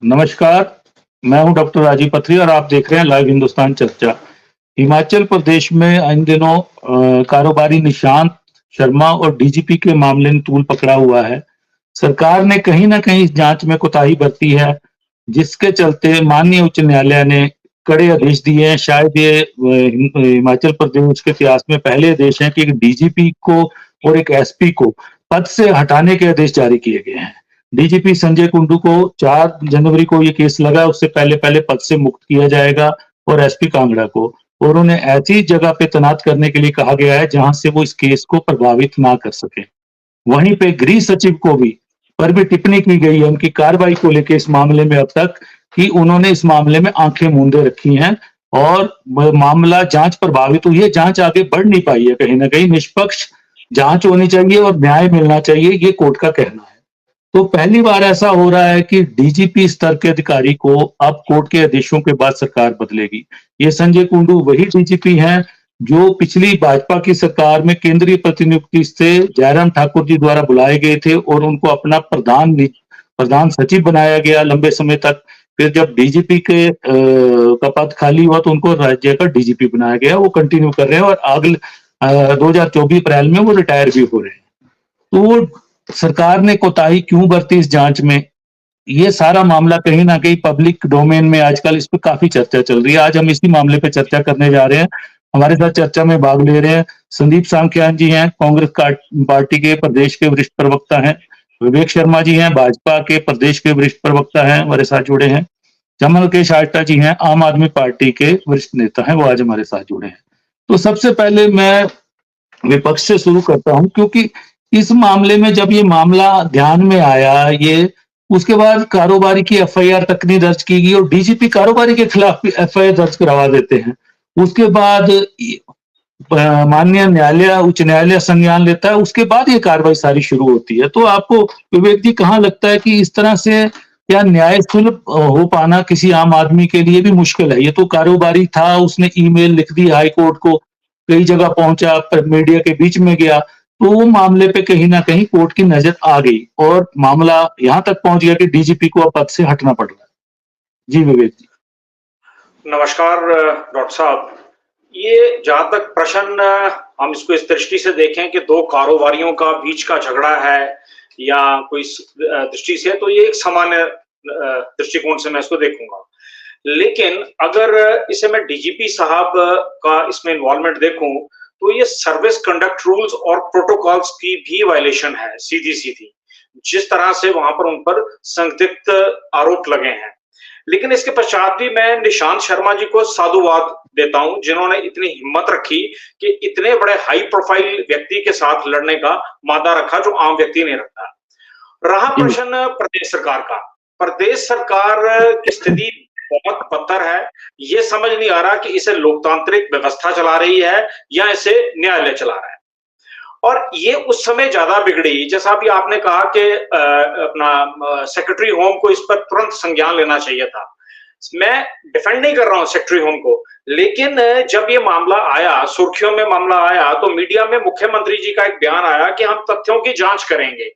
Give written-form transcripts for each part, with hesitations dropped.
नमस्कार, मैं हूं डॉक्टर राजीव पथरी और आप देख रहे हैं लाइव हिंदुस्तान चर्चा। हिमाचल प्रदेश में इन दिनों कारोबारी निशांत शर्मा और डीजीपी के मामले में तूल पकड़ा हुआ है। सरकार ने कहीं न कहीं इस जांच में कोताही बरती है, जिसके चलते माननीय उच्च न्यायालय ने कड़े आदेश दिए हैं। शायद ये हिमाचल प्रदेश के इतिहास में पहले आदेश हैं कि एक डीजीपी को और एक एसपी को पद से हटाने के आदेश जारी किए गए हैं। डीजीपी संजय कुंडू को 4 जनवरी को ये केस लगा, उससे पहले पद से मुक्त किया जाएगा और एसपी कांगड़ा को और उन्हें ऐसी जगह पे तैनात करने के लिए कहा गया है जहां से वो इस केस को प्रभावित ना कर सके। वहीं पे गृह सचिव को भी पर भी टिप्पणी की गई है उनकी कार्रवाई को लेकर इस मामले में अब तक कि उन्होंने इस मामले में आंखें मूंदे रखी हैं और मामला जांच प्रभावित हुई है। जांच आगे बढ़ नहीं पाई है, कहीं ना कहीं निष्पक्ष जांच होनी चाहिए और न्याय मिलना चाहिए, ये कोर्ट का कहना है। तो पहली बार ऐसा हो रहा है कि डीजीपी स्तर के अधिकारी को अब कोर्ट के आदेशों के बाद सरकार बदलेगी। ये संजय कुंडू वही डीजीपी हैं जो पिछली भाजपा की सरकार में केंद्रीय प्रतिनियुक्ति से जयराम ठाकुर जी द्वारा बुलाए गए थे और उनको अपना प्रधान सचिव बनाया गया लंबे समय तक। फिर जब डीजीपी के का पद खाली हुआ तो उनको राज्य का डीजीपी बनाया गया। वो कंटिन्यू कर रहे हैं और अगले 2024 अप्रैल में वो रिटायर भी हो रहे हैं। तो सरकार ने कोताही क्यों बरती इस जांच में, ये सारा मामला कहीं ना कहीं पब्लिक डोमेन में आजकल इस पर काफी चर्चा चल रही है। आज हम इसी मामले पे चर्चा करने जा रहे हैं। हमारे साथ चर्चा में भाग ले रहे हैं संदीप सांख्यान जी हैं, कांग्रेस पार्टी के प्रदेश के वरिष्ठ प्रवक्ता हैं। विवेक शर्मा जी हैं, भाजपा के प्रदेश के वरिष्ठ प्रवक्ता हैं, हमारे साथ जुड़े हैं। जमल के शास्त्रा जी हैं, आम आदमी पार्टी के वरिष्ठ नेता हैं, वो आज हमारे साथ जुड़े हैं। तो सबसे पहले मैं विपक्ष से शुरू करता हूं, क्योंकि इस मामले में जब ये मामला ध्यान में आया, ये उसके बाद कारोबारी की एफआईआर तक नहीं दर्ज की गई और डीजीपी कारोबारी के खिलाफ भी एफआईआर दर्ज करवा देते हैं। उसके बाद माननीय न्यायालय, उच्च न्यायालय संज्ञान लेता है, उसके बाद ये कार्रवाई सारी शुरू होती है। तो आपको विवेक जी कहाँ लगता है कि इस तरह से क्या न्याय सुलभ हो पाना किसी आम आदमी के लिए भी मुश्किल है? ये तो कारोबारी था, उसने ईमेल लिख दी हाईकोर्ट को, कई जगह पहुंचा, मीडिया के बीच में गया, तो वो मामले पे कहीं ना कहीं कोर्ट की नजर आ गई और मामला यहां तक पहुंच गया कि डीजीपी को अब पद से हटना पड़ रहा है। जी विवेक जी। नमस्कार डॉक्टर साहब। ये जहां तक प्रश्न हम इसको इस दृष्टि से देखें कि दो कारोबारियों का बीच का झगड़ा है या कोई दृष्टि से, तो ये एक सामान्य दृष्टिकोण से मैं इसको देखूंगा। लेकिन अगर इसे मैं डीजीपी साहब का इसमें इन्वॉल्वमेंट देखूं तो ये सर्विस कंडक्ट रूल्स और प्रोटोकॉल्स की भी वायलेशन है सीधी सीधी, जिस तरह से वहां पर उन पर संदिग्ध आरोप लगे हैं। लेकिन इसके पश्चात भी मैं निशांत शर्मा जी को साधुवाद देता हूं, जिन्होंने इतनी हिम्मत रखी कि इतने बड़े हाई प्रोफाइल व्यक्ति के साथ लड़ने का मादा रखा जो आम व्यक्ति नहीं रखता। रहा प्रश्न प्रदेश सरकार का, प्रदेश सरकार की स्थिति बहुत बदतर है। ये समझ नहीं आ रहा कि इसे लोकतांत्रिक व्यवस्था चला रही है या इसे न्यायालय चला रहा है। और ये उस समय ज्यादा बिगड़ी, जैसा अभी आपने कहा कि अपना सेक्रेटरी होम को इस पर तुरंत संज्ञान लेना चाहिए था। मैं डिफेंड नहीं कर रहा हूं सेक्रेटरी होम को, लेकिन जब ये मामला आया, सुर्खियों में मामला आया, तो मीडिया में मुख्यमंत्री जी का एक बयान आया कि हम तथ्यों की जांच करेंगे।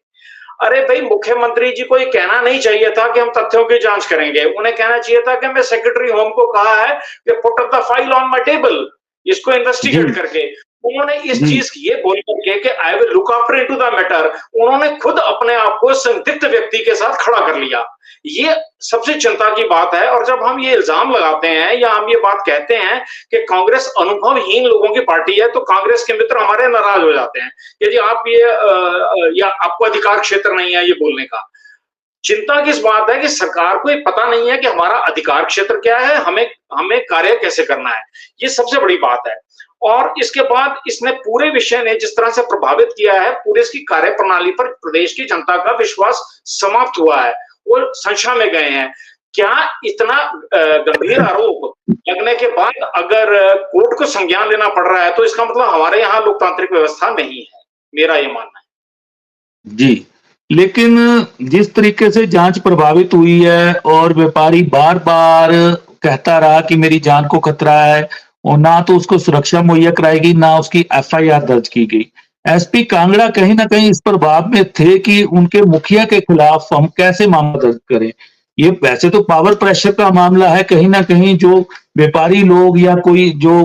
अरे भाई, मुख्यमंत्री जी को ये कहना नहीं चाहिए था कि हम तथ्यों की जांच करेंगे। उन्हें कहना चाहिए था कि मैं सेक्रेटरी होम को कहा है कि put up the file on my table, इसको इन्वेस्टिगेट करके। उन्होंने इस चीज ये बोल करके कि I will look after into the matter, उन्होंने खुद अपने आप को संदिग्ध व्यक्ति के साथ खड़ा कर लिया। ये सबसे चिंता की बात है। और जब हम ये इल्जाम लगाते हैं या हम ये बात कहते हैं कि कांग्रेस अनुभवहीन लोगों की पार्टी है, तो कांग्रेस के मित्र हमारे नाराज हो जाते हैं कि जी आप ये या आपको अधिकार क्षेत्र नहीं है ये बोलने का। चिंता किस बात है कि सरकार को ये पता नहीं है कि हमारा अधिकार क्षेत्र क्या है, हमें कार्य कैसे करना है। ये सबसे बड़ी बात है। और इसके बाद इसने पूरे विषय ने जिस तरह से प्रभावित किया है, पूरे इसकी कार्य प्रणाली पर प्रदेश की जनता का विश्वास समाप्त हुआ है, वो संशय में गए हैं। क्या इतना गंभीर आरोप लगने के बाद अगर कोर्ट को संज्ञान लेना पड़ रहा है, तो इसका मतलब हमारे यहाँ लोकतांत्रिक व्यवस्था नहीं है, मेरा ये मानना है। जी, लेकिन जिस तरीके से जांच प्रभावित हुई है और व्यापारी बार बार कहता रहा कि मेरी जान को खतरा है, और ना तो उसको सुरक्षा मुहैया कराएगी, ना उसकी एफआईआर दर्ज की गई। एसपी कांगड़ा कहीं ना कहीं इस पर भाव में थे कि उनके मुखिया के खिलाफ हम कैसे मामला दर्ज करें। ये वैसे तो पावर प्रेशर का मामला है, कहीं ना कहीं जो व्यापारी लोग या कोई जो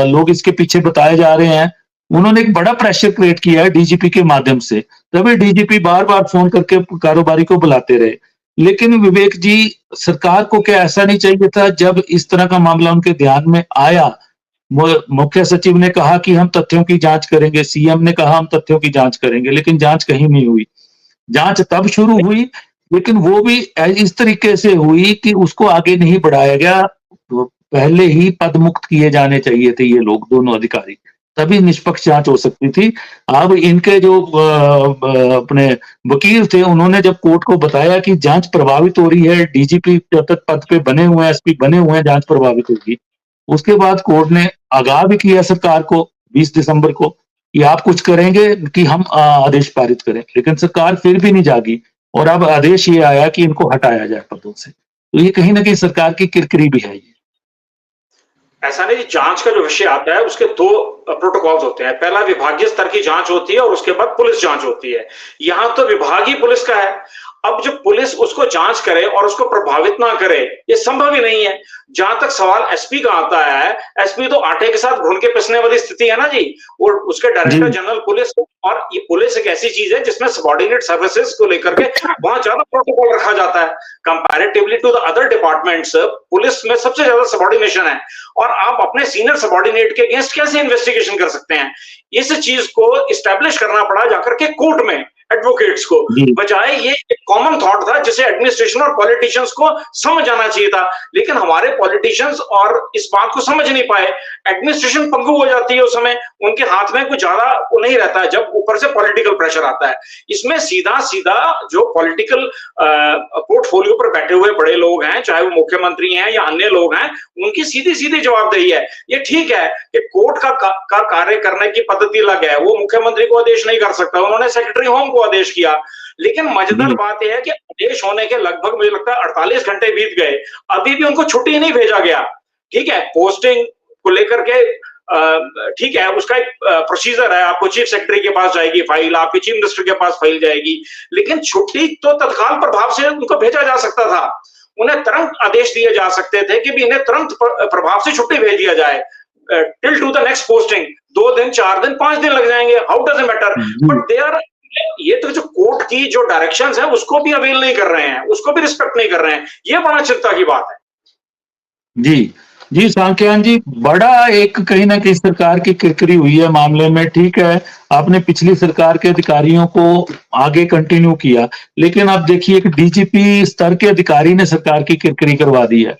लोग इसके पीछे बताए जा रहे हैं, उन्होंने एक बड़ा प्रेशर क्रिएट किया है डीजीपी के माध्यम से, तभी डीजीपी बार बार फोन करके कारोबारी को बुलाते रहे। लेकिन विवेक जी, सरकार को क्या ऐसा नहीं चाहिए था? जब इस तरह का मामला उनके ध्यान में आया, मुख्य सचिव ने कहा कि हम तथ्यों की जांच करेंगे, सीएम ने कहा हम तथ्यों की जांच करेंगे, लेकिन जांच कहीं नहीं हुई। जांच तब शुरू हुई, लेकिन वो भी इस तरीके से हुई कि उसको आगे नहीं बढ़ाया गया। तो पहले ही पद मुक्त किए जाने चाहिए थे ये लोग, दोनों अधिकारी, तभी निष्पक्ष जांच हो सकती थी। अब इनके जो अपने वकील थे, उन्होंने जब कोर्ट को बताया कि जांच प्रभावित हो रही है, डीजीपी जब तक पद पे बने हुए हैं, एसपी बने हुए हैं, जांच प्रभावित होगी। उसके बाद कोर्ट ने आगाह भी किया सरकार को 20 दिसंबर को कि आप कुछ करेंगे कि हम आदेश पारित करें, लेकिन सरकार फिर भी नहीं जागी और अब आदेश ये आया कि इनको हटाया जाए पदों से। तो ये कहीं ना कहीं सरकार की किरकिरी भी है। ये ऐसा नहीं, जांच का जो विषय आता है उसके दो प्रोटोकॉल्स होते हैं। पहला विभागीय स्तर की जांच होती है और उसके बाद पुलिस जांच होती है। यहां तो विभागीय पुलिस का है। अब जब पुलिस उसको जांच करे और उसको प्रभावित ना करे, ये संभव ही नहीं है। जहां तक सवाल एसपी का आता है, एसपी तो आटे के साथ घुन के पिसने वाली स्थिति है ना जी। और उसके डायरेक्टर जनरल पुलिस, और ये पुलिस एक ऐसी चीज है जिसमें सबॉर्डिनेट सर्विसेज को लेकर के बहुत ज्यादा प्रोटोकॉल रखा जाता है। Comparatively to the other departments, police में सबसे ज्यादा सबॉर्डिनेशन है। और आप अपने सीनियर सबॉर्डिनेट के अगेंस्ट कैसे इन्वेस्टिगेशन कर सकते हैं? इस चीज को इस्टेब्लिश करना पड़ा जाकर के कोर्ट में एडवोकेट्स को, बजाय ये एक कॉमन थॉट था जिसे एडमिनिस्ट्रेशन और पॉलिटिशियंस को समझ आना चाहिए था। लेकिन हमारे पॉलिटिशियंस और इस बात को समझ नहीं पाए। एडमिनिस्ट्रेशन पंगु हो जाती है उस समय, उनके हाथ में कुछ ज्यादा नहीं रहता है जब ऊपर से पॉलिटिकल प्रेशर आता है। इसमें सीधा सीधा जो पॉलिटिकल पोर्टफोलियो पर बैठे हुए बड़े लोग हैं, चाहे वो मुख्यमंत्री हैं या अन्य लोग हैं, उनकी सीधी सीधी जवाबदेही है। ये ठीक है कि कोर्ट का कार्य करने की पद्धति अलग है, वो मुख्यमंत्री को आदेश नहीं कर सकता, उन्होंने सेक्रेटरी होम को आदेश किया। लेकिन मजेदार बात यह है कि आदेश होने के लगभग मुझे लगता है 48 घंटे बीत गए, अभी भी उनको छुट्टी नहीं भेजा गया। ठीक है, पोस्टिंग को लेकर के ठीक है, उसका एक प्रोसीजर है, आपको चीफ सेक्रेटरी के पास जाएगी फाइल, आपके चीफ मिनिस्टर के पास फाइल जाएगी, लेकिन छुट्टी तो तत्काल प्रभाव से उनको भेजा जा सकता था। उन्हें तुरंत आदेश दिए जा सकते थे कि भी इन्हें तुरंत प्रभाव से छुट्टी भेज दिया जाए, till to the next posting. 2 दिन, 4 दिन, 5 दिन लग जाएंगे, how does it matter? But they are, ये तो जो कोर्ट की जो डायरेक्शंस है उसको भी अवेल नहीं कर रहे हैं, उसको भी रिस्पेक्ट नहीं कर रहे हैं। ये बड़ा चिंता की बात है। जी जी सांख्यान जी, बड़ा एक कहीं ना कहीं सरकार की किरकिरी हुई है मामले में। ठीक है, आपने पिछली सरकार के अधिकारियों को आगे कंटिन्यू किया, लेकिन अब देखिए एक डीजीपी स्तर के अधिकारी ने सरकार की किरकिरी करवा दी है।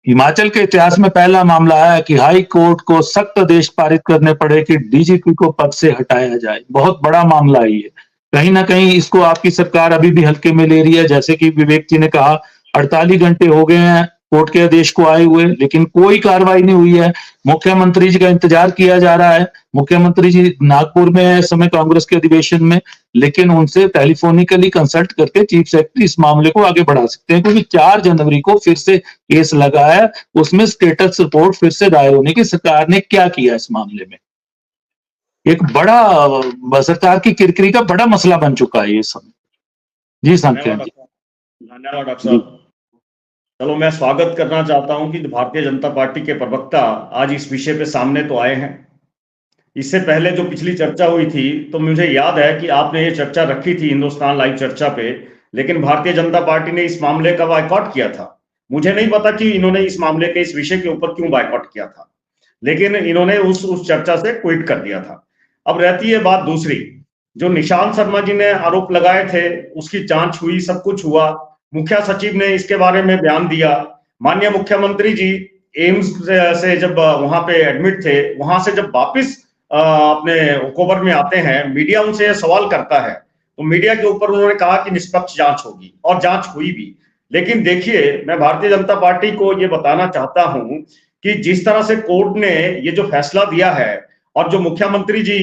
हिमाचल के इतिहास में पहला मामला है कि हाई कोर्ट को सख्त आदेश पारित करने पड़े कि डीजीपी को पद से हटाया जाए। बहुत बड़ा मामला है ये। कहीं ना कहीं इसको आपकी सरकार अभी भी हल्के में ले रही है। जैसे कि विवेक जी ने कहा, 48 घंटे हो गए हैं कोर्ट के आदेश को आए हुए, लेकिन कोई कार्रवाई नहीं हुई है। मुख्यमंत्री जी का इंतजार किया जा रहा है। मुख्यमंत्री जी नागपुर में है इस समय कांग्रेस के अधिवेशन में, लेकिन उनसे टेलीफोनिकली कंसल्ट करके चीफ सेक्रेटरी इस मामले को आगे बढ़ा सकते हैं, क्योंकि 4 जनवरी को फिर से केस लगा है, उसमें स्टेटस रिपोर्ट फिर से दायर होने की सरकार ने क्या किया इस मामले में। एक बड़ा सरकार की किरकिरी का बड़ा मसला बन चुका है ये समय। जी सांख्या जी। धन्यवाद डॉक्टर साहब। चलो, मैं स्वागत करना चाहता हूं कि भारतीय जनता पार्टी के प्रवक्ता आज इस विषय पे सामने तो आए हैं। इससे पहले जो पिछली चर्चा हुई थी, तो मुझे याद है कि आपने ये चर्चा रखी थी हिंदुस्तान लाइव चर्चा पे, लेकिन भारतीय जनता पार्टी ने इस मामले का बायकॉट किया था। मुझे नहीं पता कि इन्होंने इस मामले के इस विषय के ऊपर क्यों बायकॉट किया था, लेकिन इन्होंने उस चर्चा से क्विट कर दिया था। अब रहती है बात दूसरी, जो निशांत शर्मा जी ने आरोप लगाए थे उसकी जांच हुई, सब कुछ हुआ, मुख्य सचिव ने इसके बारे में बयान दिया। माननीय मुख्यमंत्री जी एम्स से जब वहां पे एडमिट थे, वहां से जब वापिस अपने ओकोबर में आते हैं, मीडिया उनसे सवाल करता है, तो मीडिया के ऊपर उन्होंने कहा कि निष्पक्ष जांच होगी, और जांच हुई भी। लेकिन देखिए, मैं भारतीय जनता पार्टी को ये बताना चाहता हूं कि जिस तरह से कोर्ट ने ये जो फैसला दिया है, और जो मुख्यमंत्री जी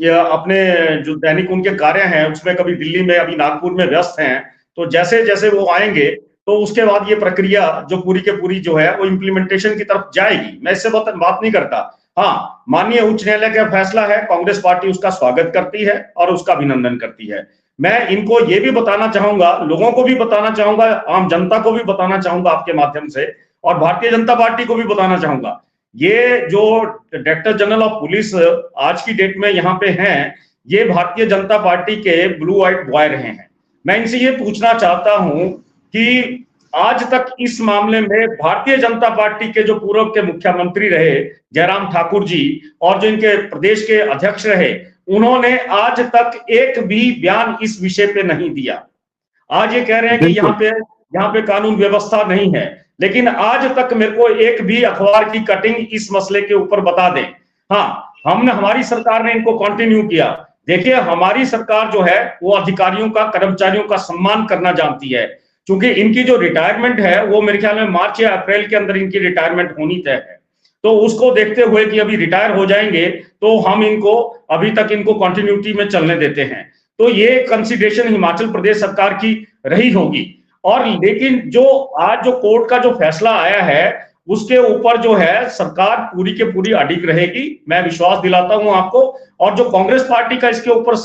अपने जो दैनिक उनके कार्य हैं उसमें कभी दिल्ली में, अभी नागपुर में व्यस्त हैं, तो जैसे जैसे वो आएंगे तो उसके बाद ये प्रक्रिया जो पूरी के पूरी जो है वो इम्प्लीमेंटेशन की तरफ जाएगी। मैं इससे बात नहीं करता। हाँ, माननीय उच्च न्यायालय का फैसला है, कांग्रेस पार्टी उसका स्वागत करती है और उसका अभिनंदन करती है। मैं इनको ये भी बताना चाहूंगा, लोगों को भी बताना चाहूंगा, आम जनता को भी बताना चाहूंगा आपके माध्यम से, और भारतीय जनता पार्टी को भी बताना चाहूंगा, ये जो डायरेक्टर जनरल ऑफ पुलिस आज की डेट में यहाँ पे हैं, ये भारतीय जनता पार्टी के ब्लू व्हाइट बॉय रहे हैं। मैं इनसे ये पूछना चाहता हूं कि आज तक इस मामले में भारतीय जनता पार्टी के जो पूर्व के मुख्यमंत्री रहे जयराम ठाकुर जी और जो इनके प्रदेश के अध्यक्ष रहे, उन्होंने आज तक एक भी बयान इस विषय पे नहीं दिया। आज ये कह रहे हैं कि यहाँ पे कानून व्यवस्था नहीं है, लेकिन आज तक मेरे को एक भी अखबार की कटिंग इस मसले के ऊपर बता दें। हाँ, हमारी सरकार ने इनको कंटिन्यू किया। देखिए, हमारी सरकार जो है वो अधिकारियों का, कर्मचारियों का सम्मान करना जानती है, क्योंकि इनकी जो रिटायरमेंट है वो मेरे ख्याल में मार्च या अप्रैल के अंदर इनकी रिटायरमेंट होनी तय है। तो उसको देखते हुए कि अभी रिटायर हो जाएंगे तो हम इनको अभी तक इनको कंटिन्यूटी में चलने देते हैं। तो ये कंसिडरेशन हिमाचल प्रदेश सरकार की रही होगी। और लेकिन जो आज जो कोर्ट का जो फैसला आया है उसके ऊपर जो है सरकार पूरी के पूरी अडिग रहेगी, मैं विश्वास दिलाता हूं आपको। और जो कांग्रेस पार्टी का इसके ऊपर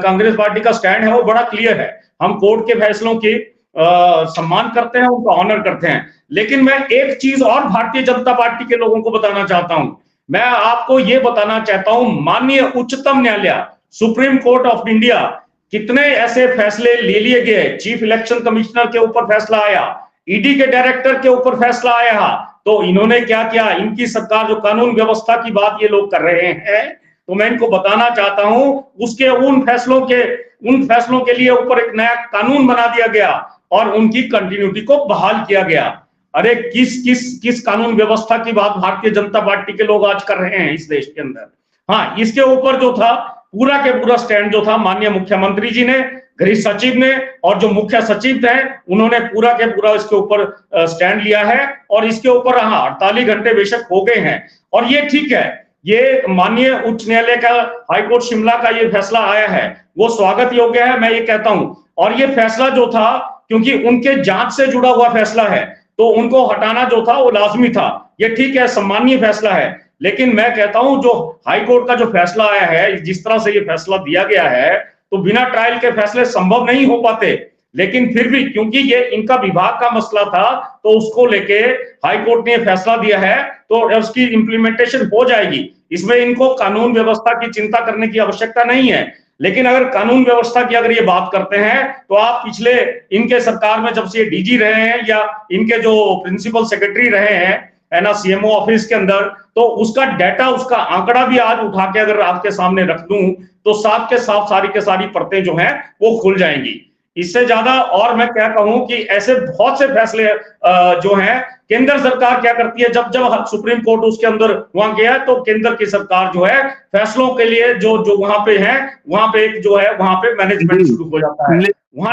कांग्रेस पार्टी का स्टैंड है वो बड़ा क्लियर है। हम कोर्ट के फैसलों की सम्मान करते हैं, उनका ऑनर करते हैं। लेकिन मैं एक चीज और भारतीय जनता पार्टी के लोगों को बताना चाहता हूं। मैं आपको ये बताना चाहता हूं, माननीय उच्चतम न्यायालय, सुप्रीम कोर्ट ऑफ इंडिया, कितने ऐसे फैसले ले लिए गए। चीफ इलेक्शन कमिश्नर के ऊपर फैसला आया, ईडी के डायरेक्टर के ऊपर फैसला आया, तो इन्होंने क्या किया? इनकी सरकार जो कानून व्यवस्था की बात ये लोग कर रहे हैं, तो मैं इनको बताना चाहता हूं उसके उन फैसलों के लिए ऊपर एक नया कानून बना दिया गया और उनकी कंटिन्यूटी को बहाल किया गया। अरे किस कानून व्यवस्था की बात भारतीय जनता पार्टी के लोग आज कर रहे हैं इस देश के अंदर? हाँ, इसके ऊपर जो था पूरा के पूरा स्टैंड जो था माननीय मुख्यमंत्री जी ने, गृह सचिव ने और जो मुख्य सचिव थे उन्होंने पूरा के पूरा इसके ऊपर स्टैंड लिया है। और इसके ऊपर हाँ 48 घंटे बेशक हो गए हैं और ये ठीक है। ये माननीय उच्च न्यायालय का, हाईकोर्ट शिमला का ये फैसला आया है वो स्वागत योग्य है, मैं ये कहता हूं। और ये फैसला जो था, क्योंकि उनके जांच से जुड़ा हुआ फैसला है तो उनको हटाना जो था वो लाजमी था। ये ठीक है, सम्मानीय फैसला है। लेकिन मैं कहता हूं जो हाईकोर्ट का जो फैसला आया है, जिस तरह से ये फैसला दिया गया है, तो बिना ट्रायल के फैसले संभव नहीं हो पाते। लेकिन फिर भी क्योंकि ये इनका विभाग का मसला था तो उसको लेके हाईकोर्ट ने फैसला दिया है तो उसकी इंप्लीमेंटेशन हो जाएगी। इसमें इनको कानून व्यवस्था की चिंता करने की आवश्यकता नहीं है। लेकिन अगर कानून व्यवस्था की अगर ये बात करते हैं तो आप पिछले इनके सरकार में जब से ये डीजी रहे हैं या इनके जो प्रिंसिपल सेक्रेटरी रहे हैं है ना सीएमओ ऑफिस के अंदर, तो उसका डाटा, उसका आंकड़ा भी आज उठा के अगर आपके सामने रख दूं तो साफ के साफ सारी के सारी परतें जो हैं वो खुल जाएंगी। इससे ज्यादा और मैं क्या कहूं कि ऐसे बहुत से फैसले जो हैं केंद्र सरकार क्या करती है, जब सुप्रीम कोर्ट उसके अंदर वहां गया तो केंद्र की सरकार जो है फैसलों के लिए जो वहां पे है वहां पे एक जो है वहां पे मैनेजमेंट शुरू हो जाता है। वहां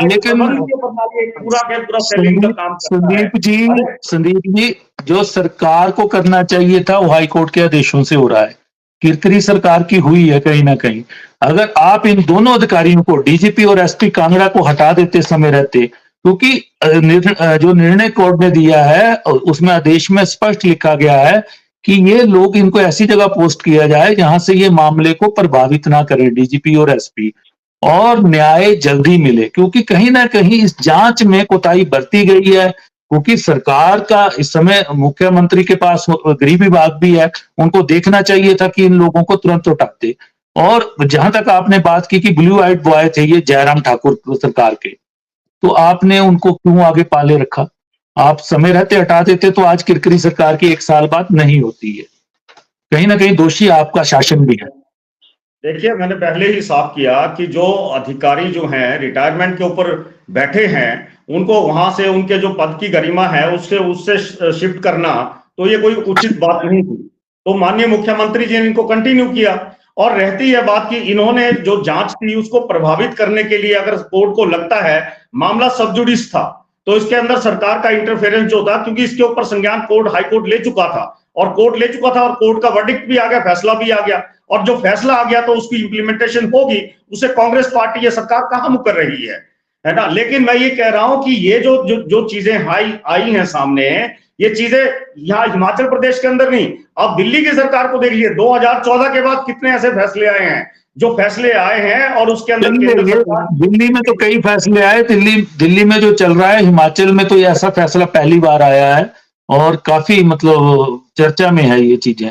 संदीप जी, जो सरकार को करना चाहिए था वो हाईकोर्ट के आदेशों से हो रहा है, किरकिरी सरकार की हुई है कहीं ना कहीं। अगर आप इन दोनों अधिकारियों को, डीजीपी और एसपी कांगड़ा को हटा देते समय रहते, क्योंकि जो निर्णय कोर्ट ने दिया है उसमें आदेश में स्पष्ट लिखा गया है कि ये लोग, इनको ऐसी जगह पोस्ट किया जाए जहां से ये मामले को प्रभावित ना करें, डीजीपी और एसपी, और न्याय जल्दी मिले। क्योंकि कहीं ना कहीं इस जांच में कोताही बरती गई है, क्योंकि सरकार का इस समय मुख्यमंत्री के पास गृह विभाग भी है, उनको देखना चाहिए था कि इन लोगों को तुरंत उठाते। और जहां तक आपने बात की कि ब्लू व्हाइट बॉय थे ये जयराम ठाकुर सरकार के, तो आपने उनको क्यों आगे पाले रखा? आप समय रहते हटा देते तो आज किरकिरी सरकार की 1 साल बाद नहीं होती है। कहीं ना कहीं दोषी आपका शासन भी है। देखिए, मैंने पहले ही साफ किया कि जो अधिकारी जो हैं रिटायरमेंट के ऊपर बैठे हैं उनको वहां से उनके जो पद की गरिमा है उससे शिफ्ट करना तो ये कोई उचित बात नहीं थी। तो माननीय मुख्यमंत्री जी ने इनको कंटिन्यू किया। और रहती है बात कि इन्होंने जो जांच की उसको प्रभावित करने के लिए अगर कोर्ट को लगता है मामला सब जुडिस था तो इसके अंदर सरकार का इंटरफेरेंस जो था, क्योंकि इसके ऊपर संज्ञान हाई कोर्ट ले चुका था और कोर्ट का वर्डिक्ट भी आ गया, फैसला भी आ गया। और जो फैसला आ गया तो उसकी इंप्लीमेंटेशन होगी, उसे कांग्रेस पार्टी या सरकार कहां मुकर रही है ना। लेकिन मैं ये कह रहा हूं कि ये जो चीजें आई हैं सामने, ये चीजें यहाँ हिमाचल प्रदेश के अंदर नहीं, अब दिल्ली की सरकार को देख लीजिए, 2014 के बाद कितने ऐसे फैसले आए हैं जो फैसले आए हैं और उसके अंदर केंद्र सरकार, दिल्ली में तो कई फैसले आए, दिल्ली में जो चल रहा है, हिमाचल में तो ये ऐसा फैसला पहली बार आया है और काफी मतलब चर्चा में है ये चीजें।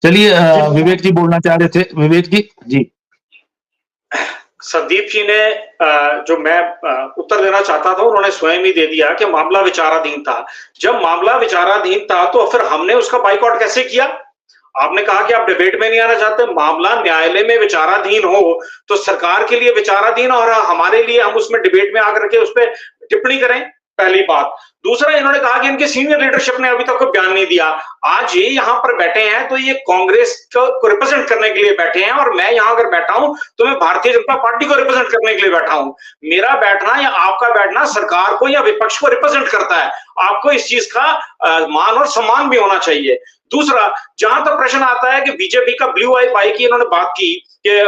चलिए विवेक जी बोलना चाह रहे थे। विवेक जी। जी संदीप जी ने जो मैं उत्तर देना चाहता था उन्होंने स्वयं ही दे दिया कि मामला विचाराधीन था। जब मामला विचाराधीन था तो फिर हमने उसका बाइकआउट कैसे किया? आपने कहा कि आप डिबेट में नहीं आना चाहते। मामला न्यायालय में विचाराधीन हो तो सरकार के लिए विचाराधीन और हमारे लिए हम उसमें डिबेट में आकर के उस पर टिप्पणी करें, पहली बात। दूसरा, इन्होंने कहा कि इनके सीनियर लीडरशिप ने अभी तक कोई बयान नहीं दिया। आज ये यहाँ पर बैठे हैं तो ये कांग्रेस को रिप्रेजेंट करने के लिए बैठे हैं और मैं यहाँ अगर बैठा हूं तो मैं भारतीय जनता पार्टी को रिप्रेजेंट करने के लिए बैठा हूं। मेरा बैठना या आपका बैठना सरकार को या विपक्ष को रिप्रेजेंट करता है। आपको इस चीज का मान और सम्मान भी होना चाहिए। दूसरा, जहां तक प्रश्न आता है कि बीजेपी का ब्लू आई पाई की इन्होंने बात की कि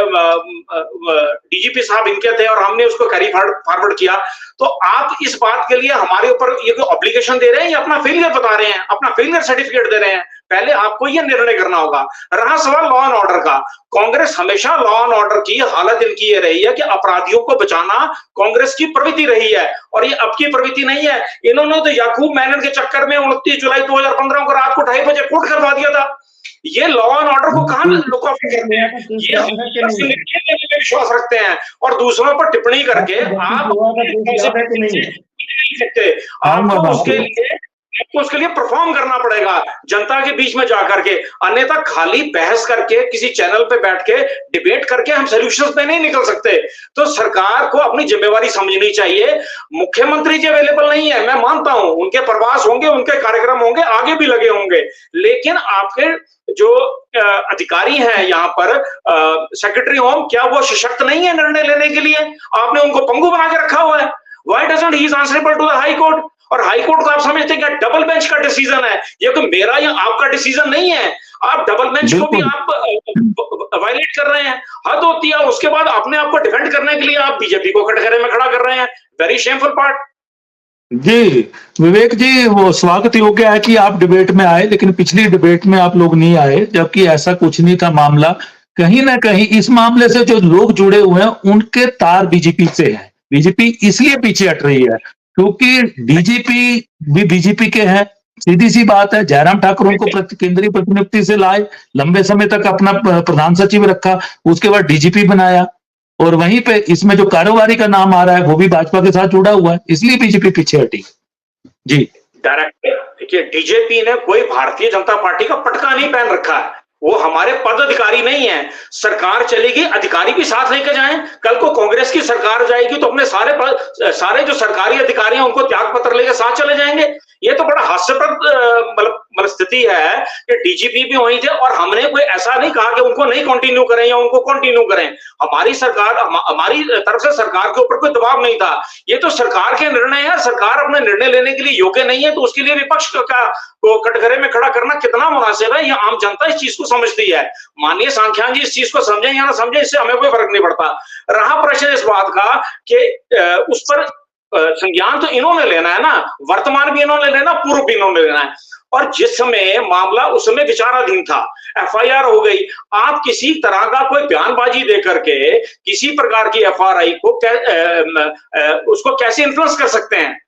डीजीपी साहब इनके थे और हमने उसको कैरी फॉरवर्ड किया, तो आप इस बात के लिए हमारे ऊपर ये कोई ऑब्लिगेशन दे रहे हैं या अपना फेलियर बता रहे हैं, अपना फेलियर सर्टिफिकेट दे रहे हैं? पहले आपको ये निर्णय करना होगा। रहा सवाल लॉ एंड ऑर्डर का, कांग्रेस हमेशा लॉ एंड ऑर्डर की हालत इनकी ये रही है कि अपराधियों को बचाना कांग्रेस की प्रवृत्ति रही है और ये अब की प्रवृत्ति नहीं है। इन्होंने तो याकूब मेनन के चक्कर में 29 जुलाई 2015 को रात को 2:30 बजे कोर्ट करवा दिया था। ये लॉ एंड ऑर्डर को कहां लोग करते हैं? ये विश्वास रखते हैं और दूसरों पर टिप्पणी करके आप आपको उसके लिए परफॉर्म करना पड़ेगा जनता के बीच में जाकर के, अन्यथा खाली बहस करके किसी चैनल पे बैठ के डिबेट करके हम सॉल्यूशंस पे नहीं निकल सकते। तो सरकार को अपनी जिम्मेवारी समझनी चाहिए। मुख्यमंत्री जी अवेलेबल नहीं है, मैं मानता हूं, उनके प्रवास होंगे, उनके कार्यक्रम होंगे, आगे भी लगे होंगे, लेकिन आपके जो अधिकारी हैं यहाँ पर सेक्रेटरी होम, क्या वो सशक्त नहीं है निर्णय लेने के लिए? आपने उनको पंगु बना के रखा हुआ है। Why doesn't he is answerable to the high court? और हाई कोर्ट को आप समझते हैं कि डबल बेंच का डिसीजन है, ये कोई मेरा या आपका डिसीजन नहीं है। आप डबल बेंच को भी आप वायलेट कर रहे हैं, हद होती है। उसके बाद अपने आप को डिफेंड करने के लिए आप बीजेपी को कटघरे में खड़ा कर रहे हैं। Very shameful part. जी विवेक जी, वो स्वागत योग्य है कि आप डिबेट में आए, लेकिन पिछली डिबेट में आप लोग नहीं आए, जबकि ऐसा कुछ नहीं था मामला। कहीं ना कहीं इस मामले से जो लोग जुड़े हुए हैं उनके तार बीजेपी से है। बीजेपी इसलिए पीछे हट रही है क्योंकि डीजीपी भी बीजेपी के हैं, सीधी सी बात है। जयराम ठाकुर उनको केंद्रीय प्रतिनियुक्ति से लाए, लंबे समय तक अपना प्रधान सचिव रखा, उसके बाद डीजीपी बनाया, और वहीं पे इसमें जो कारोबारी का नाम आ रहा है वो भी भाजपा के साथ जुड़ा हुआ है, इसलिए बीजेपी पीछे हटी। जी डायरेक्ट देखिए, डीजीपी ने कोई भारतीय जनता पार्टी का पटका नहीं पहन रखा है, वो हमारे पद अधिकारी नहीं है। सरकार चलेगी, अधिकारी भी साथ लेकर जाएं। कल को कांग्रेस की सरकार जाएगी तो अपने सारे जो सरकारी अधिकारी हैं उनको त्याग पत्र लेकर साथ चले जाएंगे। ये तो बड़ा हास्यप्रद मतलब स्थिति है कि डीजीपी भी वहीं थे और हमने कोई ऐसा नहीं कहा कि उनको नहीं कंटिन्यू करें या उनको कंटिन्यू करें। हमारी सरकार, हमारी तरफ से सरकार के ऊपर कोई दबाव नहीं था। ये तो सरकार के निर्णय है, सरकार अपने निर्णय लेने के लिए योग्य नहीं है तो उसके लिए विपक्ष को कटघरे में खड़ा करना कितना मुनासिब है, ये आम जनता इस चीज को समझती है। माननीय सांख्यान जी इस चीज को समझें या ना समझें, इससे हमें कोई फर्क नहीं पड़ता। रहा प्रश्न इस बात का कि उस पर संज्ञान तो इन्होंने लेना है ना, वर्तमान भी इन्होंने लेना, पूर्व भी इन्होंने लेना है। और जिस समय मामला उस समय विचाराधीन था, एफआईआर हो गई, आप किसी तरह का कोई बयानबाजी देकर के किसी प्रकार की एफआरआई को उसको कैसे इन्फ्लुएंस कर सकते हैं?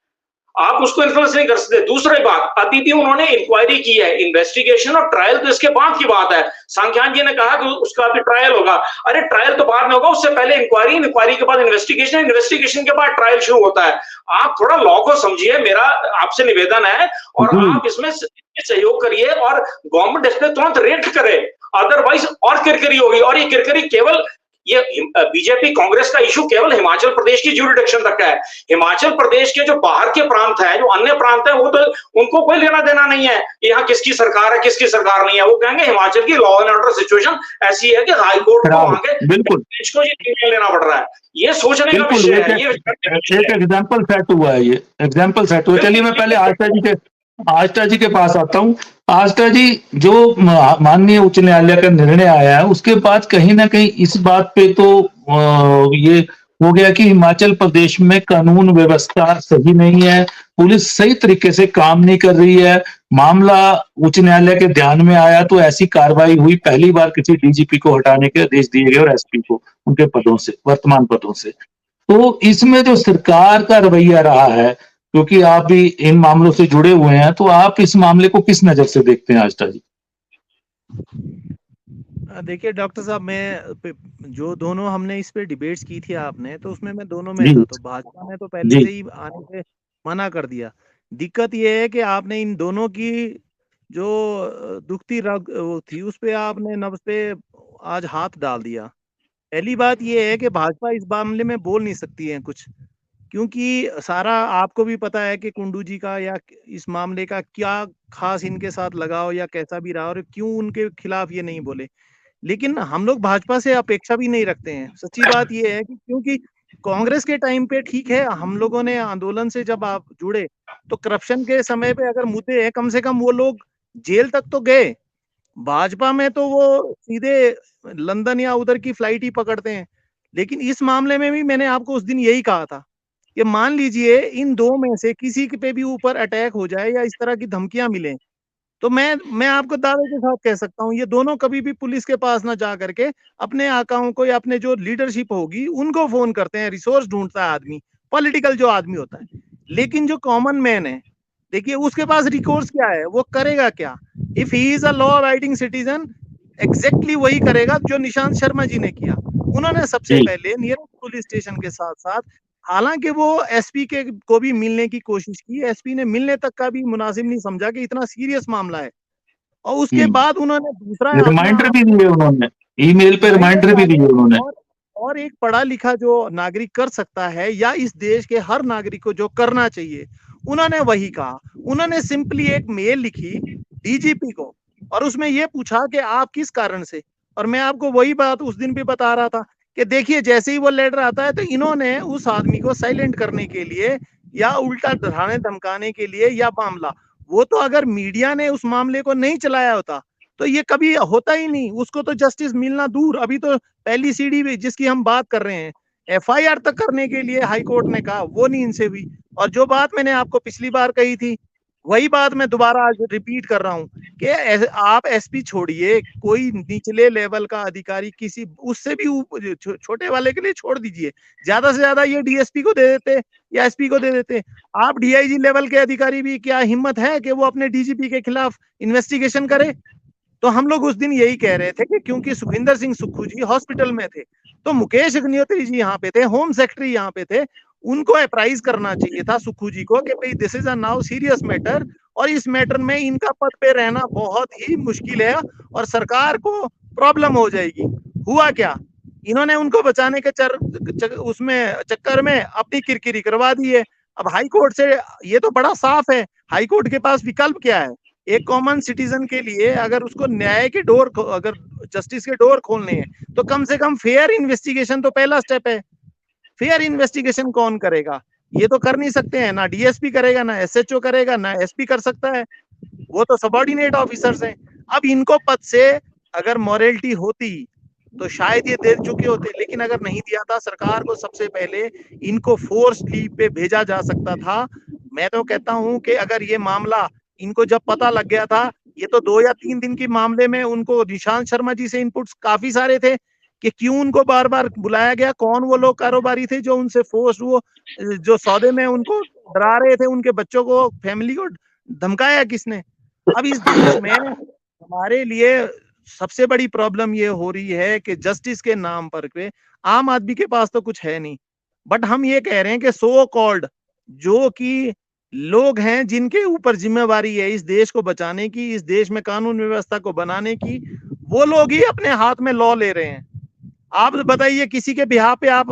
आप उसको इन्फ्लुएंस नहीं कर सकते। दूसरी बात, अभी भी उन्होंने इंक्वायरी की है, इन्वेस्टिगेशन और ट्रायल तो इसके बाद की बात है। सांख्यान जी ने कहा कि उसका अभी ट्रायल होगा। अरे ट्रायल तो बाद में होगा, उससे पहले इंक्वायरी के बाद इन्वेस्टिगेशन, इन्वेस्टिगेशन के बाद ट्रायल शुरू होता है। आप थोड़ा लॉ को समझिए, मेरा आपसे निवेदन है, और आप इसमें सहयोग करिए और गवर्नमेंट इस पर तुरंत रेड करे, अदरवाइज और किरकिरी होगी। और ये किरकिरी केवल ये बीजेपी कांग्रेस का इशू केवल हिमाचल प्रदेश की ज्यूरिडिक्शन तक है। हिमाचल प्रदेश के जो बाहर के प्रांत है, जो अन्य प्रांत है, वो तो उनको कोई लेना देना नहीं है कि यहाँ किसकी सरकार है किसकी सरकार नहीं है। वो कहेंगे हिमाचल की लॉ एंड ऑर्डर सिचुएशन ऐसी है कि हाई कोर्ट को वहां के बिल्कुल को ये निर्णय लेना पड़ रहा है। ये सोचने का विषय है। ये एक एग्जाम्पल सेट हुआ है, ये एग्जाम्पल सेट हुआ। चलिए मैं पहले आस्था जी के पास आता हूँ। आस्था जी, जो माननीय उच्च न्यायालय का निर्णय आया है उसके बाद कहीं ना कहीं इस बात पे तो ये हो गया कि हिमाचल प्रदेश में कानून व्यवस्था सही नहीं है, पुलिस सही तरीके से काम नहीं कर रही है। मामला उच्च न्यायालय के ध्यान में आया तो ऐसी कार्रवाई हुई, पहली बार किसी डीजीपी को हटाने के आदेश दिए गए और एसपी को उनके पदों से, वर्तमान पदों से। तो इसमें जो सरकार का रवैया रहा है, क्योंकि आप भी इन मामलों से जुड़े हुए हैं, तो आप इस मामले को किस नजर से देखते हैं आस्था जी? देखिए डॉक्टर साहब, जो दोनों हमने इस पे डिबेट्स की थी आपने, तो उसमें मैं दोनों में जी था। तो भाजपा ने तो पहले जी से ही आने से मना कर दिया। दिक्कत ये है कि आपने इन दोनों की जो दुखती रग वो थी, उस पे आपने नब्ज पे आज हाथ डाल दिया। पहली बात ये है कि भाजपा इस मामले में बोल नहीं सकती है कुछ, क्योंकि सारा आपको भी पता है कि कुंडू जी का या इस मामले का क्या खास इनके साथ लगाव या कैसा भी रहा और क्यों उनके खिलाफ ये नहीं बोले। लेकिन हम लोग भाजपा से अपेक्षा भी नहीं रखते हैं। सच्ची बात ये है कि क्योंकि कांग्रेस के टाइम पे ठीक है, हम लोगों ने आंदोलन से जब आप जुड़े तो करप्शन के समय पे अगर मुद्दे हैं, कम से कम वो लोग जेल तक तो गए। भाजपा में तो वो सीधे लंदन या उधर की फ्लाइट ही पकड़ते हैं। लेकिन इस मामले में भी मैंने आपको उस दिन यही कहा था कि मान लीजिए इन दो में से किसी पे भी ऊपर अटैक हो जाए या इस तरह की धमकियां मिले, तो मैं आपको दावे के साथ कह सकता हूँ, ये दोनों कभी भी पुलिस के पास ना जा करके अपने आकाओं को या अपने जो लीडरशिप होगी उनको फोन करते हैं। रिसोर्स ढूंढता है आदमी, पॉलिटिकल जो आदमी होता है। लेकिन जो कॉमन मैन है, देखिए उसके पास रिकोर्स क्या है, वो करेगा क्या? If he is a law abiding citizen, exactly वही करेगा जो निशांत शर्मा जी ने किया। उन्होंने सबसे जी पहले नियरेस्ट पुलिस स्टेशन के साथ साथ, हालांकि वो एसपी के को भी मिलने की कोशिश की, एसपी ने मिलने तक का भी मुनासिब नहीं समझा कि इतना सीरियस मामला है। और उसके बाद उन्होंने दूसरा अपना रिमाइंडर भी दिए उन्होंने, ईमेल पे रिमाइंडर भी दिए उन्होंने। और और एक पढ़ा लिखा जो नागरिक कर सकता है या इस देश के हर नागरिक को जो करना चाहिए, उन्होंने वही कहा। उन्होंने सिंपली एक मेल लिखी डीजीपी को और उसमें ये पूछा कि आप किस कारण से। और मैं आपको वही बात उस दिन भी बता रहा था कि देखिए जैसे ही वो लेटर आता है तो इन्होंने उस आदमी को साइलेंट करने के लिए या उल्टा डराने धमकाने के लिए या मामला, वो तो अगर मीडिया ने उस मामले को नहीं चलाया होता तो ये कभी होता ही नहीं। उसको तो जस्टिस मिलना दूर, अभी तो पहली सीढ़ी जिसकी हम बात कर रहे हैं, एफआईआर तक करने के लिए हाई कोर्ट ने कहा, वो नहीं इनसे हुई। और जो बात मैंने आपको पिछली बार कही थी, वही बात मैं दोबारा आज रिपीट कर रहा हूँ कि आप एसपी छोड़िए, कोई निचले लेवल का अधिकारी किसी उससे भी छोटे वाले के लिए छोड़ दीजिए, ज्यादा से ज्यादा ये डीएसपी को दे देते या एसपी को दे देते। आप डीआईजी लेवल के अधिकारी भी क्या हिम्मत है कि वो अपने डीजीपी के खिलाफ इन्वेस्टिगेशन करे? तो हम लोग उस दिन यही कह रहे थे कि क्योंकि सुखविंदर सिंह सुक्खू जी हॉस्पिटल में थे, तो मुकेश अग्निहोत्री जी यहाँ पे थे, होम सेक्रेटरी यहाँ पे थे, उनको अप्राइज करना चाहिए था सुक्खू जी को कि भाई this is a now serious matter और इस मैटर में इनका पद पे रहना बहुत ही मुश्किल है और सरकार को प्रॉब्लम हो जाएगी। हुआ क्या? इन्होंने उनको बचाने के उसमें चक्कर में अपनी किरकिरी करवा दी है। अब हाई कोर्ट से ये तो बड़ा साफ है, हाई कोर्ट के पास विकल्प क्या है? एक कॉमन सिटीजन के लिए अगर उसको न्याय के डोर, अगर जस्टिस के डोर खोलने हैं तो कम से कम फेयर इन्वेस्टिगेशन तो पहला स्टेप है। फेयर इन्वेस्टिगेशन कौन करेगा? ये तो कर नहीं सकते हैं, ना डीएसपी करेगा, ना एसएचओ करेगा, ना एसपी कर सकता है, वो तो सबऑर्डिनेट ऑफिसर्स हैं। अब इनको पद से अगर मॉरलिटी होती तो शायद ये दे चुके होते, लेकिन अगर नहीं दिया था, सरकार को सबसे पहले इनको फोर्स लीव पे भेजा जा सकता था। मैं तो कहता हूं कि अगर ये मामला इनको जब पता लग गया था, ये तो 2 या 3 दिन के मामले में उनको निशांत शर्मा जी से इनपुट्स काफी सारे थे कि क्यों उनको बार बार बुलाया गया, कौन वो लोग कारोबारी थे जो उनसे फोर्स, वो जो सौदे में उनको डरा रहे थे, उनके बच्चों को, फैमिली को धमकाया किसने? अब इस देश में हमारे लिए सबसे बड़ी प्रॉब्लम ये हो रही है कि जस्टिस के नाम पर के आम आदमी के पास तो कुछ है नहीं, बट हम ये कह रहे हैं कि सो कॉल्ड जो कि लोग हैं जिनके ऊपर जिम्मेवारी है इस देश को बचाने की, इस देश में कानून व्यवस्था को बनाने की, वो लोग ही अपने हाथ में लॉ ले रहे हैं। आप बताइए किसी के बिहाफ पे आप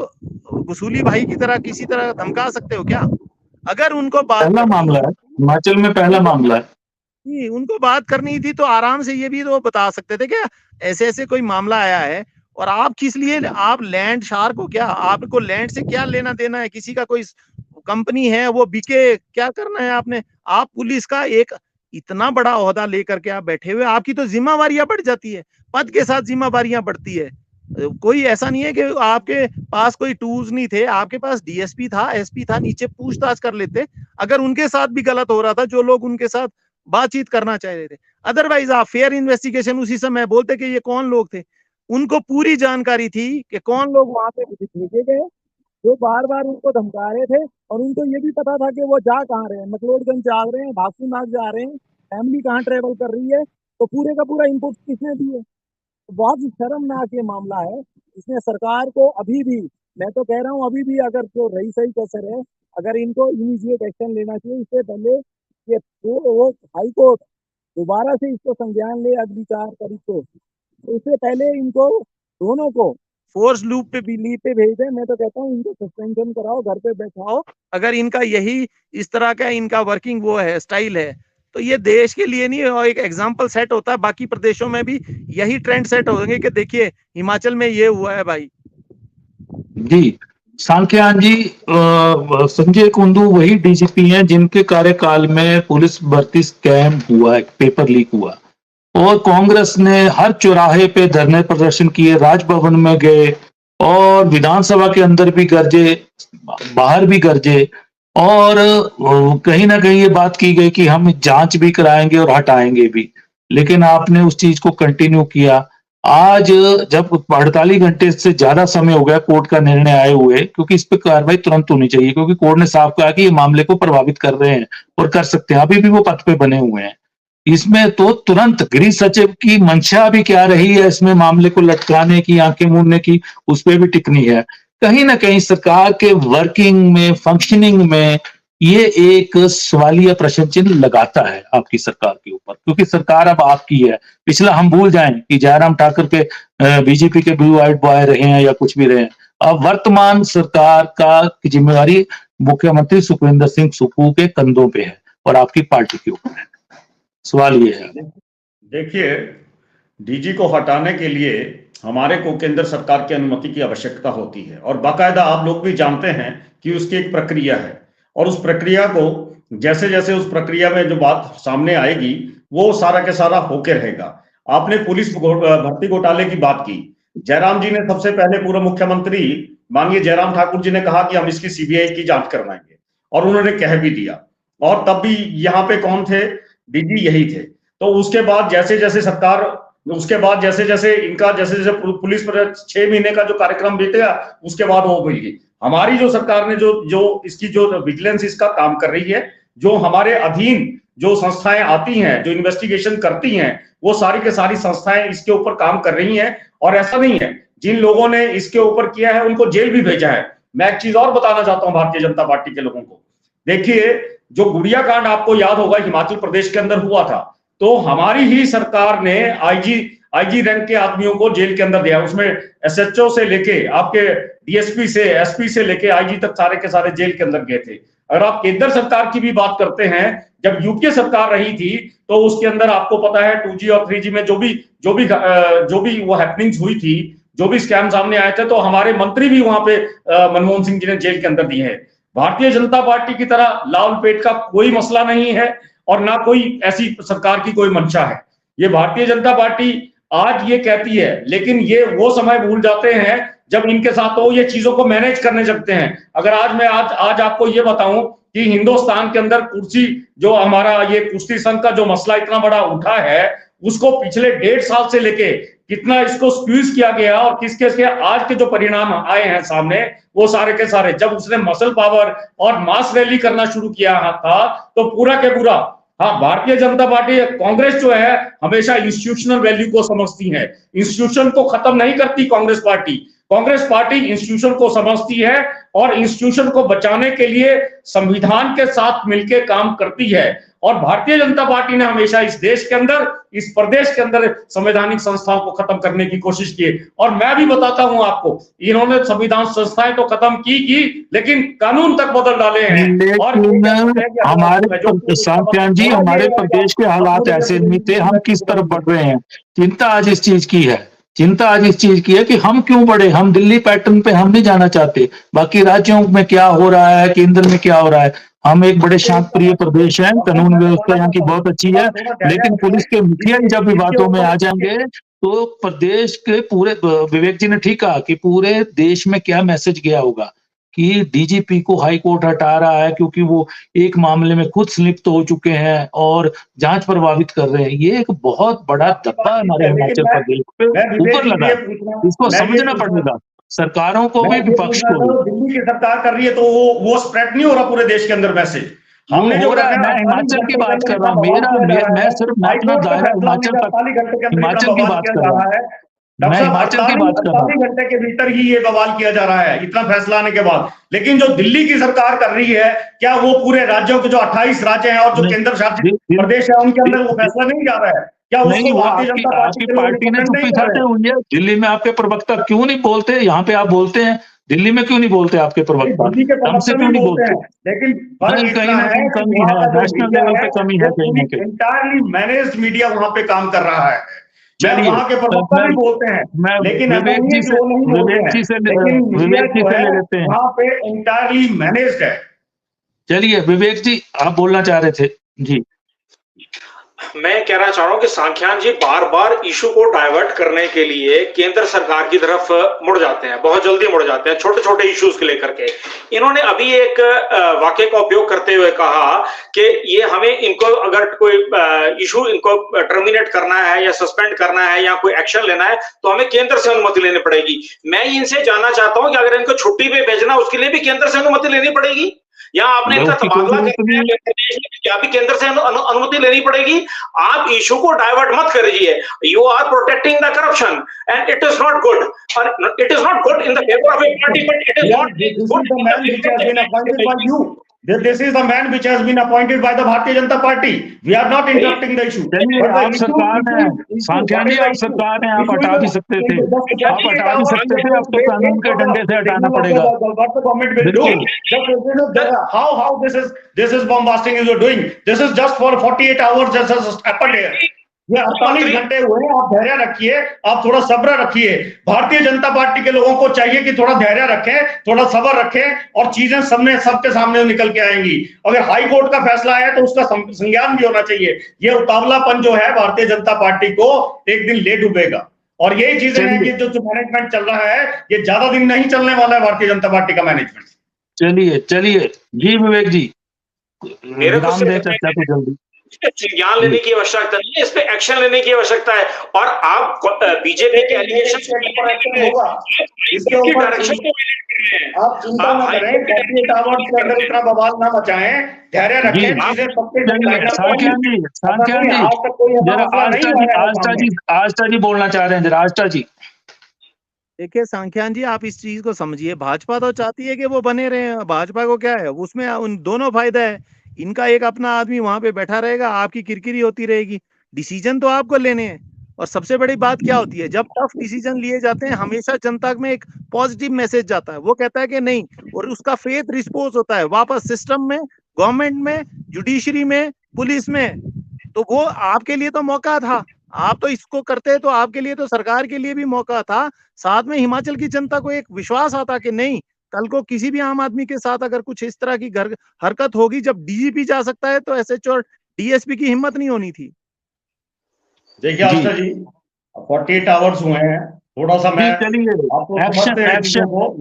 वसूली भाई की तरह किसी तरह धमका सकते हो क्या? अगर उनको बात पहला मामला है, हिमाचल में पहला मामला है। उनको बात करनी थी तो आराम से ये भी तो बता सकते थे क्या ऐसे ऐसे कोई मामला आया है और आप किस लिए, आप लैंड शार्क हो क्या? आपको लैंड से क्या लेना देना है? किसी का कोई कंपनी है वो बिके, क्या करना है आपने? आप पुलिस का एक इतना बड़ा ओहदा लेकर के आप बैठे हुए, आपकी तो जिम्मेवारियां बढ़ जाती है, पद के साथ जिम्मेवारियां बढ़ती है। कोई ऐसा नहीं है कि आपके पास कोई टूल्स नहीं थे, आपके पास डीएसपी था, एसपी था, नीचे पूछताछ कर लेते अगर उनके साथ भी गलत हो रहा था जो लोग उनके साथ बातचीत करना चाह रहे थे। अदरवाइज आप फेयर इन्वेस्टिगेशन उसी समय बोलते कि ये कौन लोग थे। उनको पूरी जानकारी थी कि कौन लोग वहां पे भेजे गए, जो बार बार उनको धमका रहे थे, और उनको ये भी पता था कि वो जा कहाँ रहे हैं, मकलोडगंज जा रहे हैं, भागसूनाग जा रहे हैं, फैमिली कहाँ ट्रेवल कर रही है। तो पूरे का पूरा इनपुट किसने दिए। बहुत ही शर्मनाक ये मामला है। इसमें सरकार को अभी भी, मैं तो कह रहा हूँ अभी भी अगर जो रही सही कसर है, अगर इनको इमीडिएट एक्शन लेना चाहिए। इससे पहले ये वो हाई कोर्ट दोबारा से इसको संज्ञान ले अगली 4 तारीख को, तो इससे पहले इनको दोनों को फोर्स लूप पे लीव पे भेज दें। मैं तो कहता हूँ इनको सस्पेंशन कराओ, घर पे बैठाओ। अगर इनका यही इस तरह का इनका वर्किंग वो है, स्टाइल है, तो ये देश के लिए नहीं और एक एग्जाम्पल सेट होता है, बाकी प्रदेशों में भी यही ट्रेंड सेट होंगे कि देखिए हिमाचल में ये हुआ है भाई। जी, सांख्यान जी, संजय कुंडू वही डीजीपी हैं जिनके कार्यकाल में पुलिस भर्ती स्कैम हुआ, पेपर लीक हुआ, और कांग्रेस ने हर चौराहे पे धरने प्रदर्शन किए, राजभवन में गए और विधानसभा के अंदर भी गरजे, बाहर भी गरजे, और कहीं ना कहीं ये बात की गई कि हम जांच भी कराएंगे और हटाएंगे भी, लेकिन आपने उस चीज को कंटिन्यू किया। आज जब 48 घंटे से ज्यादा समय हो गया कोर्ट का निर्णय आए हुए, क्योंकि इस पे कार्रवाई तुरंत होनी चाहिए, क्योंकि कोर्ट ने साफ कहा कि ये मामले को प्रभावित कर रहे हैं और कर सकते हैं, अभी भी वो पद पे बने हुए हैं। इसमें तो तुरंत गृह सचिव की मंशा भी क्या रही है इसमें मामले को लटकाने की, आंखें मूंदने की, उस पर भी टिकनी है। कहीं ना कहीं सरकार के वर्किंग में, फंक्शनिंग में ये एक सवालिया प्रश्न चिन्ह लगाता है आपकी सरकार के ऊपर, क्योंकि सरकार अब आपकी है। पिछला हम भूल जाएं कि जयराम ठाकुर के बीजेपी के ब्लू आइट बॉय रहे हैं या कुछ भी रहे हैं। अब वर्तमान सरकार का जिम्मेवारी मुख्यमंत्री सुखविंदर सिंह सुक्खू के कंधों पे है और आपकी पार्टी के ऊपर है। सवाल ये है, देखिए, डीजी को हटाने के लिए हमारे को केंद्र सरकार की अनुमति की आवश्यकता होती है, और बाकायदा आप लोग भी जानते हैं कि उसकी एक प्रक्रिया है, और उस प्रक्रिया को जैसे जैसे उस प्रक्रिया में जो बात सामने आएगी वो सारा के सारा होके रहेगा। आपने पुलिस भर्ती घोटाले की बात की। जयराम जी ने सबसे पहले पूर्व मुख्यमंत्री माननीय जयराम ठाकुर जी ने कहा कि हम इसकी सीबीआई की जांच करवाएंगे, और उन्होंने कह भी दिया, और तब भी यहाँ पे कौन थे, डीजी यही थे। तो उसके बाद जैसे जैसे सरकार, उसके बाद जैसे जैसे इनका जैसे जैसे पुलिस पर 6 महीने का जो कार्यक्रम बीतेगा, उसके बाद वो मिल गई। हमारी जो सरकार ने जो इसकी जो विजिलेंस इसका काम कर रही है, जो हमारे अधीन जो संस्थाएं आती हैं, जो इन्वेस्टिगेशन करती हैं, वो सारी के सारी संस्थाएं इसके ऊपर काम कर रही हैं। और ऐसा नहीं है, जिन लोगों ने इसके ऊपर किया है उनको जेल भी भेजा है। मैं एक चीज और बताना चाहता हूं भारतीय जनता पार्टी के लोगों को। देखिए, जो गुड़िया कांड आपको याद होगा हिमाचल प्रदेश के अंदर हुआ था, तो हमारी ही सरकार ने आईजी रैंक के आदमियों को जेल के अंदर दिया। उसमें एसएचओ से लेके आपके डीएसपी से, एसपी से लेके आईजी तक सारे के सारे जेल के अंदर गए थे। अगर आप केंद्र सरकार की भी बात करते हैं, जब यूपीए सरकार रही थी तो उसके अंदर आपको पता है 2G और 3G में जो भी वो हैपनिंग्स हुई थी, जो भी स्कैम सामने आए थे, तो हमारे मंत्री भी वहां पे मनमोहन सिंह जी ने जेल के अंदर दिए हैं। भारतीय जनता पार्टी की तरह लाल पेट का कोई मसला नहीं है और ना कोई ऐसी सरकार की कोई मंशा है। ये भारतीय जनता पार्टी आज ये कहती है, लेकिन ये वो समय भूल जाते हैं जब इनके साथ तो ये चीजों को मैनेज करने लगते हैं। अगर आज आपको ये बताऊं कि हिंदुस्तान के अंदर कुर्सी, जो हमारा ये कुश्ती संघ का जो मसला इतना बड़ा उठा है, उसको पिछले 1.5 साल से लेके कितना इसको स्क्वीज किया गया और किसके आज के जो परिणाम आए हैं सामने, वो सारे के सारे जब उसने मसल पावर और मास रैली करना शुरू किया था, तो पूरा के पूरा, हाँ, भारतीय जनता पार्टी, कांग्रेस जो है हमेशा इंस्टीट्यूशनल वैल्यू को समझती है, इंस्टीट्यूशन को खत्म नहीं करती कांग्रेस पार्टी इंस्टीट्यूशन को समझती है और इंस्टीट्यूशन को बचाने के लिए संविधान के साथ मिलकर काम करती है। और भारतीय जनता पार्टी ने हमेशा इस देश के अंदर, इस प्रदेश के अंदर संवैधानिक संस्थाओं को खत्म करने की कोशिश की। और मैं भी बताता हूं आपको, इन्होंने संविधान संस्थाएं तो खत्म की, लेकिन कानून तक बदल डाले हैं। और हमारे प्रदेश के हालात ऐसे नहीं थे, हम किस तरफ बढ़ रहे हैं। चिंता आज इस चीज की है कि हम क्यों बढ़े। हम दिल्ली पैटर्न पे हम नहीं जाना चाहते, बाकी राज्यों में क्या हो रहा है, केंद्र में क्या हो रहा है। हम एक बड़े शांत प्रिय प्रदेश हैं, कानून व्यवस्था यहाँ की बहुत अच्छी है, लेकिन पुलिस के मुखिया जब विवादों में आ जाएंगे तो प्रदेश के पूरे विवेक जी ने ठीक कहा कि पूरे देश में क्या मैसेज गया होगा कि डीजीपी को हाई कोर्ट हटा रहा है क्योंकि वो एक मामले में खुद संलिप्त हो चुके हैं और जांच प्रभावित कर रहे हैं। ये एक बहुत बड़ा धब्बा हमारे हिमाचल प्रदेश पे ऊपर लगा है, इसको समझना पड़ेगा सरकारों को भी विपक्ष को भी। दिल्ली की सरकार कर रही है तो वो स्प्रेड नहीं हो रहा पूरे देश के अंदर मैसेज। हमने जो रहा है, मैं हिमाचल की बात कर रहा हूँ, मैं सिर्फ मैं अपना दायरा हिमाचल तक, हिमाचल की बात कर रहा हूँ, मैं हिमाचल की बात कर रहा हूँ। 48 घंटे के भीतर ही ये बवाल किया जा रहा है इतना फैसला आने के बाद। लेकिन जो दिल्ली की सरकार कर रही है, क्या वो पूरे राज्यों के जो 28 राज्य हैं और जो केंद्र शासित प्रदेश है उनके अंदर वो फैसला नहीं जा रहा है? क्या नहीं, वो आपकी पार्टी ने चुप्पी साधे हुई है। दिल्ली में आपके प्रवक्ता क्यों नहीं बोलते? यहाँ पे आप बोलते हैं, दिल्ली में क्यों नहीं बोलते आपके प्रवक्ता? हमसे क्यों नहीं बोलते? लेकिन कहीं ना कहीं कमी है, नेशनल लेवल पे कमी है कहीं ना कहीं। एंटायरली मैनेज्ड मीडिया वहां पे काम कर रहा है। वहां के प्रवक्ता भी बोलते हैं, लेकिन विवेक जी से ले लेते हैं, वहां पे एंटायरली मैनेज्ड है। चलिए विवेक जी, आप बोलना चाह रहे थे जी। मैं कहना चाह रहा हूं कि सांख्यान जी बार बार इशू को डाइवर्ट करने के लिए केंद्र सरकार की तरफ मुड़ जाते हैं, बहुत जल्दी मुड़ जाते हैं छोटे छोटे इश्यूज के लेकर के। इन्होंने अभी एक वाक्य का उपयोग करते हुए कहा कि ये हमें इनको अगर कोई इशू इनको टर्मिनेट करना है या सस्पेंड करना है या कोई एक्शन लेना है तो हमें केंद्र से अनुमति लेनी पड़ेगी। मैं इनसे जानना चाहता हूं कि अगर इनको छुट्टी पे भेजना उसके लिए भी केंद्र से अनुमति लेनी पड़ेगी, या आपने इनका तबादला करना है क्या भी केंद्र से अनुमति लेनी पड़ेगी? आप इशू को डाइवर्ट मत करिए। You are protecting the corruption and it is not good, और it is not good in the favour of a party, but it is not This is the man which has been appointed by the Bharatiya Janata Party. We are not interrupting the issue. आप सरकार है, सांख्यान जी, आप सरकार है, आप हटा भी सकते थे, आप हटा भी सकते थे, अब तो कानून के डंडे से हटाना पड़ेगा। What the government will do? How this is bombasting is doing. This is just for 48 hours just has happened here. ये 48 घंटे हुए, आप धैर्य रखिए, आप थोड़ा सब्र रखिए। भारतीय जनता पार्टी के लोगों को चाहिए कि थोड़ा धैर्य रखें, थोड़ा सब्र रखें और चीजें सबके सामने निकल के आएंगी। अगर हाई कोर्ट का फैसला है तो उसका संज्ञान भी होना चाहिए। ये उतावलापन जो है भारतीय जनता पार्टी को एक दिन ले डूबेगा, और यही चीजें हैं कि जो मैनेजमेंट चल रहा है ये ज्यादा दिन नहीं चलने वाला है भारतीय जनता पार्टी का मैनेजमेंट। चलिए जी विवेक जी, मेरे को चर्चा को जल्दी संज्ञान लेने की आवश्यकता नहीं है, इस पे एक्शन लेने की आवश्यकता है। और आप बीजेपी के एलिगेशन इसके ऊपर डायरेक्शन को आप चिंता न करें, 48 आवर्स के अंदर इतना बवाल ना मचाएं, धैर्य रखें, चीजें आस्था जी बोलना चाह रहे हैं जरा, आस्था जी। देखिए सांख्यान जी, आप इस चीज को समझिए, भाजपा तो चाहती है कि वो बने रहे, भाजपा को क्या है उसमें, उन दोनों फायदा है। इनका एक अपना आदमी वहां पे बैठा रहेगा, आपकी किरकिरी होती रहेगी, डिसीजन तो आपको लेने हैं। और सबसे बड़ी बात क्या होती है, जब टफ डिसीजन लिए जाते हैं हमेशा जनता में एक पॉजिटिव मैसेज जाता है, वो कहता है कि नहीं, और उसका फेथ रिस्पोज होता है वापस सिस्टम में, गवर्नमेंट में, जुडिशरी में, पुलिस में। तो वो आपके लिए तो मौका था, आप तो इसको करते, तो आपके लिए तो सरकार के लिए भी मौका था। साथ में हिमाचल की जनता को एक विश्वास आता कि नहीं, कल को किसी भी आम आदमी के साथ अगर कुछ इस तरह की हरकत होगी, जब डीजीपी जा सकता है तो एसएचओ और डीएसपी की हिम्मत नहीं होनी थी। देखिए आस्था जी, 48 आवर्स हुए हैं, थोड़ा सा मैं आपको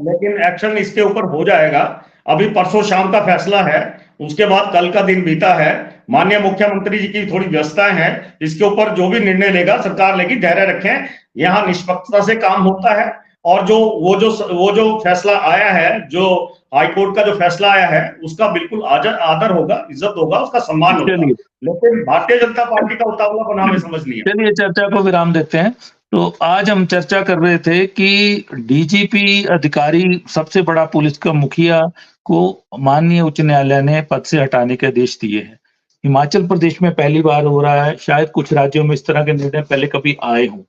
लेकिन एक्शन इसके ऊपर हो जाएगा। अभी परसों शाम का फैसला है, उसके बाद कल का दिन बीता है, माननीय मुख्यमंत्री जी की थोड़ी व्यवस्थाएं हैं, इसके ऊपर जो भी निर्णय लेगा सरकार लेगी, धैर्य रखें। यहाँ निष्पक्षता से काम होता है, और वो जो फैसला आया है, जो हाईकोर्ट का जो फैसला आया है, उसका बिल्कुल आदर होगा, इज्जत होगा, उसका सम्मान होगा। लेकिन भारतीय जनता पार्टी का उतावलापन हमें समझ नहीं है। चलिए चर्चा को विराम देते हैं। तो आज हम चर्चा कर रहे थे कि डीजीपी अधिकारी, सबसे बड़ा पुलिस का मुखिया को माननीय उच्च न्यायालय ने पद से हटाने के आदेश दिए हैं। हिमाचल प्रदेश में पहली बार हो रहा है, शायद कुछ राज्यों में इस तरह के निर्णय पहले कभी आए हों,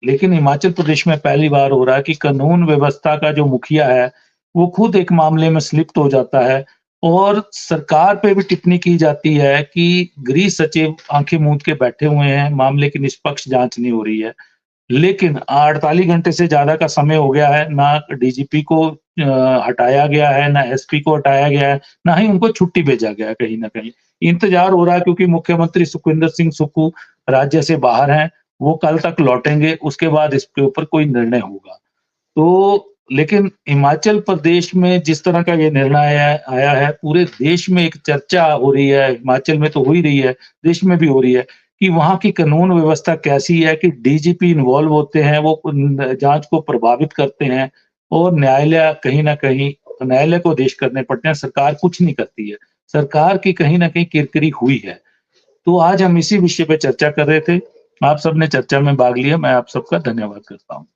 लेकिन हिमाचल प्रदेश में पहली बार हो रहा है कि कानून व्यवस्था का जो मुखिया है वो खुद एक मामले में स्लिप्त हो जाता है, और सरकार पे भी टिप्पणी की जाती है कि गृह सचिव आंखें मूंद के बैठे हुए हैं, मामले की निष्पक्ष जांच नहीं हो रही है। लेकिन 48 घंटे से ज्यादा का समय हो गया है, ना डीजीपी को हटाया गया है, ना एसपी को हटाया गया है, ना ही उनको छुट्टी भेजा गया है। कहीं ना कहीं इंतजार हो रहा है, क्योंकि मुख्यमंत्री सुखविंदर सिंह सुक्खू राज्य से बाहर हैं, वो कल तक लौटेंगे, उसके बाद इसके ऊपर कोई निर्णय होगा। तो लेकिन हिमाचल प्रदेश में जिस तरह का ये निर्णय आया है, पूरे देश में एक चर्चा हो रही है, हिमाचल में तो हो ही रही है, देश में भी हो रही है कि वहाँ की कानून व्यवस्था कैसी है कि डीजीपी इन्वॉल्व होते हैं, वो जाँच को प्रभावित करते हैं और न्यायालय कहीं न कहीं न्यायालय को आदेश करने पड़ते हैं, सरकार कुछ नहीं करती है। सरकार की कहीं न कहीं किरकिरी हुई है। तो आज हम इसी विषय पे चर्चा कर रहे थे। आप सबने चर्चा में भाग लिया, मैं आप सबका धन्यवाद करता हूँ।